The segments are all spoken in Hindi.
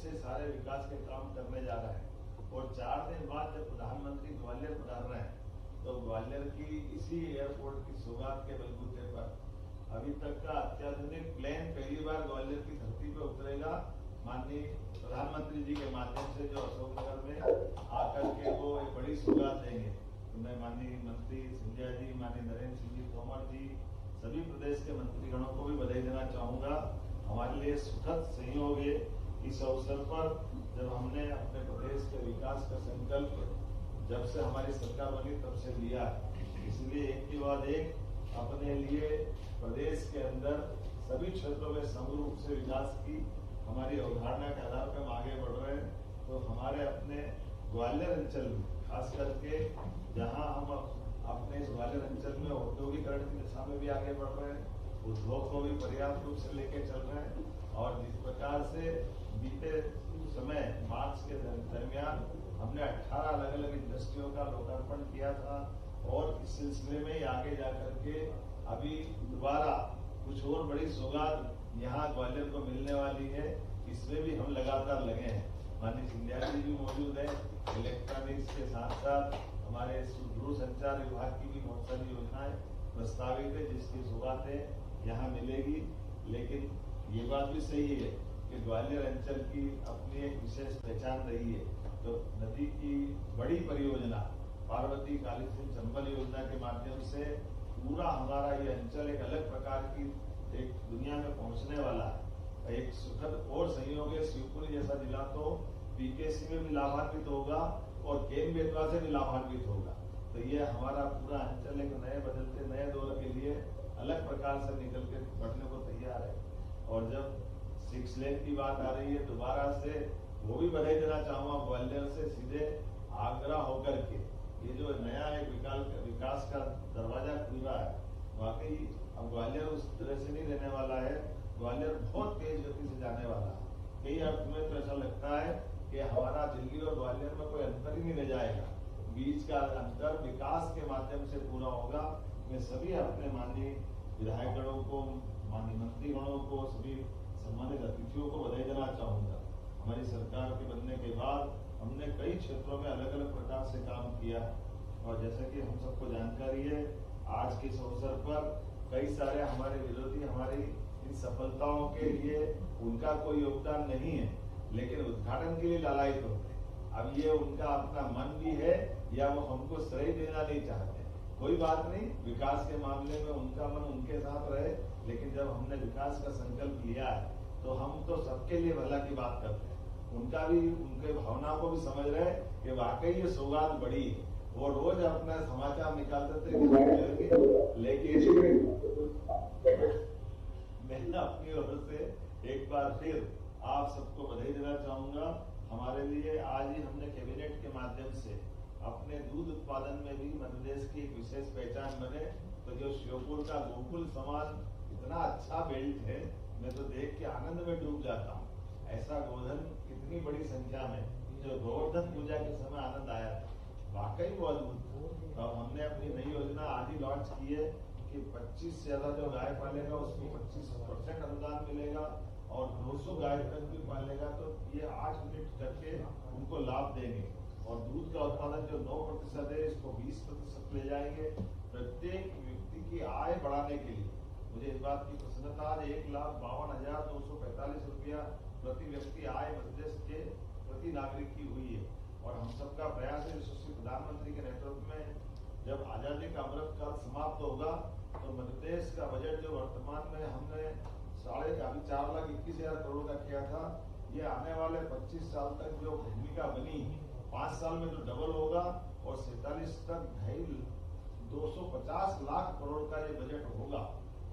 से सारे विकास के काम करने जा रहे हैं। और 4 दिन बाद जब प्रधानमंत्री ग्वालियर पधार रहे हैं तो ग्वालियर की इसी एयरपोर्ट की सौगात के बलबूते पर अभी तक का अत्याधुनिक प्लेन पहली बार ग्वालियर की धरती पर उतरेगा। माननीय प्रधानमंत्री जी के माध्यम से जो अशोकनगर में आकर के वो एक बड़ी सौगात देंगे। तो मैं माननीय मंत्री सिंधिया जी, माननीय नरेंद्र सिंह जी तोमर जी, सभी प्रदेश के मंत्रीगणों को भी बधाई देना चाहूंगा। हमारे लिए सुखद संयोग है इस अवसर पर जब हमने अपने प्रदेश के विकास का संकल्प जब से हमारी सरकार बनी तब से लिया। इसलिए एक के बाद एक अपने लिए प्रदेश के अंदर सभी क्षेत्रों में समग्र रूप से विकास की हमारी अवधारणा के आधार पर हम आगे बढ़ रहे हैं। तो हमारे अपने ग्वालियर अंचल में खास करके जहां हम अपने इस ग्वालियर अंचल में औद्योगिकरण की दिशा में भी आगे बढ़ रहे हैं, उद्योग को भी पर्याप्त रूप से लेके चल रहे हैं। और जिस प्रकार से बीते समय मार्च के दरमियान हमने 18 अलग अलग इंडस्ट्रियों का लोकार्पण किया था और इस सिलसिले में आगे जाकर के अभी दोबारा कुछ और बड़ी सौगात यहाँ ग्वालियर को मिलने वाली है। इसमें भी हम लगातार लगे हैं। माननीय सिंधिया जी भी मौजूद है। इलेक्ट्रॉनिक्स के साथ साथ हमारे दूरसंचार विभाग की भी बहुत सारी योजनाएं प्रस्तावित है जिसकी सौगातें यहाँ मिलेगी। लेकिन ये बात भी सही है कि ग्वालियर अंचल की अपनी एक विशेष पहचान रही है। तो नदी की बड़ी परियोजना पार्वती काली सिंह चंबल योजना के माध्यम से पूरा हमारा ये अंचल एक अलग प्रकार की एक दुनिया में पहुंचने वाला है। एक सुखद और संयोग है, शिवपुरी जैसा जिला तो पीकेसी में भी लाभान्वित होगा और केन बेतवा से भी लाभान्वित होगा। तो ये हमारा पूरा अंचल एक नए बदलते नए दौर के लिए अलग प्रकार से निकल के बढ़ने को तैयार है। और जब 6 लेन की बात आ रही है दोबारा से, वो भी बधाई देना चाहूंगा ग्वालियर से सीधे आगरा होकर के ये जो नया एक विकास का दरवाजा खुल रहा है। वाकई अब ग्वालियर उस तरह से नहीं रहने वाला है। ग्वालियर बहुत तेज गति से जाने वाला है। कई अर्थ में तो ऐसा लगता है कि हमारा दिल्ली और ग्वालियर में कोई अंतर ही नहीं रह जाएगा। बीच का अंतर विकास के माध्यम से पूरा होगा। मैं सभी अपने माननीय विधायकगणों को, माननीय मंत्रीगणों को, सभी सम्मानित अतिथियों को बधाई देना चाहूंगा। हमारी सरकार के बनने के बाद हमने कई क्षेत्रों में अलग अलग प्रकार से काम किया और जैसा कि हम सबको जानकारी है, आज के इस अवसर पर कई सारे हमारे विरोधी हमारी इन सफलताओं के लिए उनका कोई योगदान नहीं है, लेकिन उद्घाटन के लिए लालायित होते हैं। अब ये उनका अपना मन भी है या वो हमको श्रेय देना नहीं चाहते। कोई बात नहीं, विकास के मामले में उनका मन उनके साथ रहे, लेकिन जब हमने विकास का संकल्प लिया है तो हम तो सबके लिए भला की बात करते हैं। उनका भी, उनके भावना को भी समझ रहे कि वाकई ये सौगात बड़ी है। वो रोज अपना समाचार निकालते थे, लेकिन मैं अपनी ओर से एक बार फिर आप सबको बधाई देना चाहूंगा। हमारे लिए आज ही हमने कैबिनेट के माध्यम से अपने दूध उत्पादन में भी मध्य प्रदेश की एक विशेष पहचान बने। तो जो श्योपुर का गोकुल समान इतना अच्छा बेल्ट है, मैं तो देख के आनंद में डूब जाता हूँ। ऐसा गोधन इतनी बड़ी संख्या में जो गोवर्धन पूजा के समय आनंद आया था, वाकई वो अद्भुत। और हमने अपनी नई योजना आज ही लॉन्च की है कि 25 से ज्यादा जो गाय पालेगा उसको 25% अनुदान मिलेगा और 200 गाय तक भी पालेगा तो ये 8 यूनिट करके उनको लाभ देंगे। और दूध का उत्पादन जो 9% है इसको 20% ले जाएंगे। प्रत्येक व्यक्ति की आय बढ़ाने के लिए मुझे इस बात की प्रसन्नता आज 1,52,245 रुपया प्रति व्यक्ति आय मध्य प्रदेश के प्रति नागरिक की हुई है। और हम सबका प्रयास है यशस्वी प्रधानमंत्री के नेतृत्व में जब आजादी का अमृत काल समाप्त होगा तो मध्य प्रदेश का बजट जो वर्तमान में हमने 4,21,000 करोड़ का किया था, ये आने वाले 25 साल तक जो भूमिका बनी 5 साल में तो डबल होगा और 47 तक 250 लाख करोड़ का ये बजट होगा।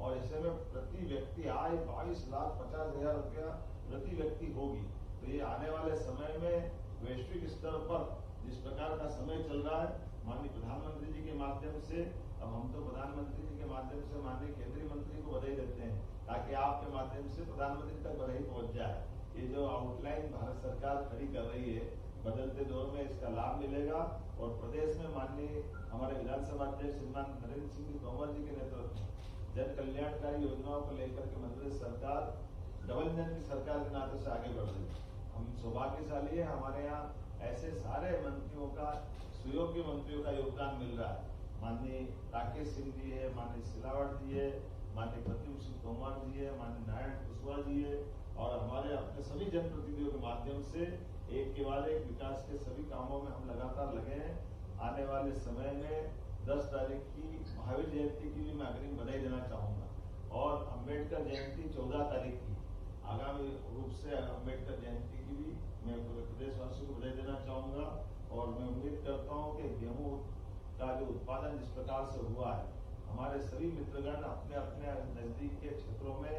और ऐसे में प्रति व्यक्ति आय 22,50,000 रुपया प्रति व्यक्ति होगी। तो ये आने वाले समय में वैश्विक स्तर पर जिस प्रकार का समय चल रहा है, माननीय प्रधानमंत्री जी के माध्यम से, अब हम तो प्रधानमंत्री जी के माध्यम से माननीय केंद्रीय मंत्री को बधाई देते हैं ताकि आपके माध्यम से प्रधानमंत्री तक बधाई पहुंच जाए। ये जो आउटलाइन भारत सरकार खड़ी कर रही है, बदलते दौर में इसका लाभ मिलेगा। और प्रदेश में माननीय हमारे विधानसभा अध्यक्ष श्रीमान नरेंद्र सिंह तोमर जी के नेतृत्व में जन कल्याणकारी योजनाओं को लेकर के मध्य प्रदेश सरकार डबल इंजन की सरकार के नाते से आगे बढ़ रही है। हम सौभाग्यशाली है, हमारे यहाँ ऐसे सारे मंत्रियों का, सुयोग्य मंत्रियों का योगदान मिल रहा है। माननीय राकेश सिंह जी है, माननीय सिलावट जी है, माननीय प्रद्युम्न सिंह तोमर जी है, माननीय नारायण कुशवाहा जी है, और हमारे अपने सभी जनप्रतिनिधियों के माध्यम से एक के बाद एक विकास के सभी कामों में हम लगातार लगे हैं। आने वाले समय में 10 तारीख की महावीर जयंती की भी मैं अग्रिम बधाई देना चाहूंगा, और अम्बेडकर जयंती 14 तारीख की आगामी रूप से अम्बेडकर जयंती की भी मैं प्रदेशवासियों को बधाई देना चाहूंगा। और मैं उम्मीद करता हूं कि गेहूं का जो उत्पादन जिस प्रकार से हुआ है, हमारे सभी मित्रगण अपने अपने नजदीक के क्षेत्रों में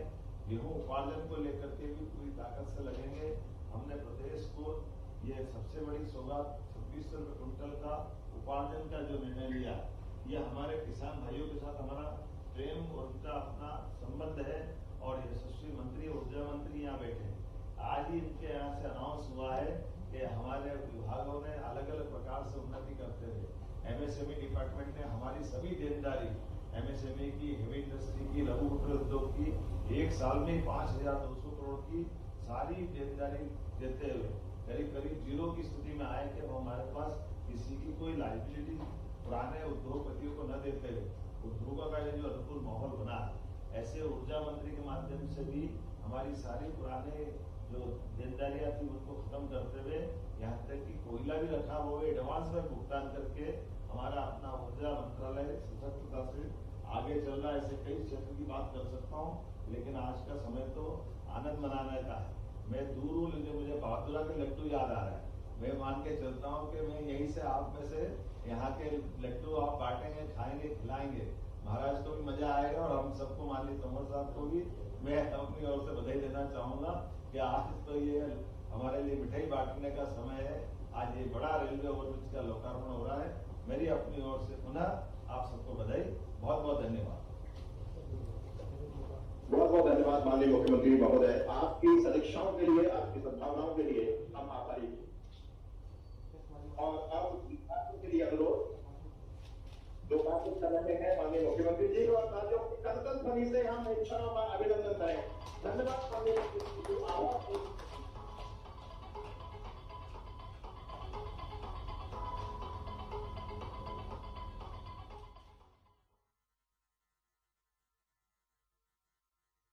गेहूं उत्पादन को लेकर के भी पूरी ताकत से लगेंगे। हमने प्रदेश को ये सबसे बड़ी सौगात 2600 रुपये क्विंटल का उपार्जन का जो निर्णय लिया, ये हमारे किसान भाइयों के साथ हमारा प्रेम और उनका अपना संबंध है। और यशस्वी मंत्री, ऊर्जा मंत्री यहाँ बैठे हैं, आज ही इनके यहाँ से अनाउंस हुआ है कि हमारे विभागों ने अलग अलग प्रकार से उन्नति करते हुए एमएसएमई डिपार्टमेंट ने हमारी सभी देनदारी एमएसएमई की, हेवी इंडस्ट्री की, लघु कुटीर उद्योग की, एक साल में 5200 करोड़ की सारी देनदारी देते हुए करीब करीब जीरो की स्थिति में आए कि हमारे पास किसी की कोई लाइबिलिटी पुराने उद्योगपतियों को न देते हुए उद्योगों का ये जो अनुकूल माहौल बना है, ऐसे ऊर्जा मंत्री के माध्यम से भी हमारी सारी पुराने जो देनदारियां थी उनको खत्म करते हुए यहाँ तक कि कोयला भी रखा हुआ एडवांस में भुगतान करके हमारा अपना ऊर्जा मंत्रालय सशक्तता से आगे चल रहा है। ऐसे कई क्षेत्र की बात कर सकता हूँ, लेकिन आज का समय तो आनंद मनाने का है। मैं दूर हूँ, लेकिन मुझे बहादुरा के लड्डू याद आ रहा है। मैं मान के चलता हूँ कि मैं यहीं से आप में से यहाँ के लड्डू आप बांटेंगे, खाएंगे, खिलाएंगे, महाराज को भी मजा आएगा और हम सबको, माननीय तोमर साहब को भी मैं अपनी ओर से बधाई देना चाहूंगा कि आज तो ये हमारे लिए मिठाई बांटने का समय है। आज ये बड़ा रेलवे ओवरब्रिज का लोकार्पण हो रहा है। मेरी अपनी ओर से पुनः आप सबको बधाई, बहुत बहुत धन्यवाद। बहुत बहुत धन्यवाद माननीय मुख्यमंत्री महोदय, आपकी सदिच्छाओं के लिए, आपकी सद्भावनाओं के लिए हम आभारी हैं। और अब के लिए अनुरोध जो बातचीत कर रहे हैं माननीय मुख्यमंत्री जी, और राज्यों की कर्तव्य ध्वनि से हम इच्छाओं का अभिनंदन करें। धन्यवाद माननीय मुख्यमंत्री।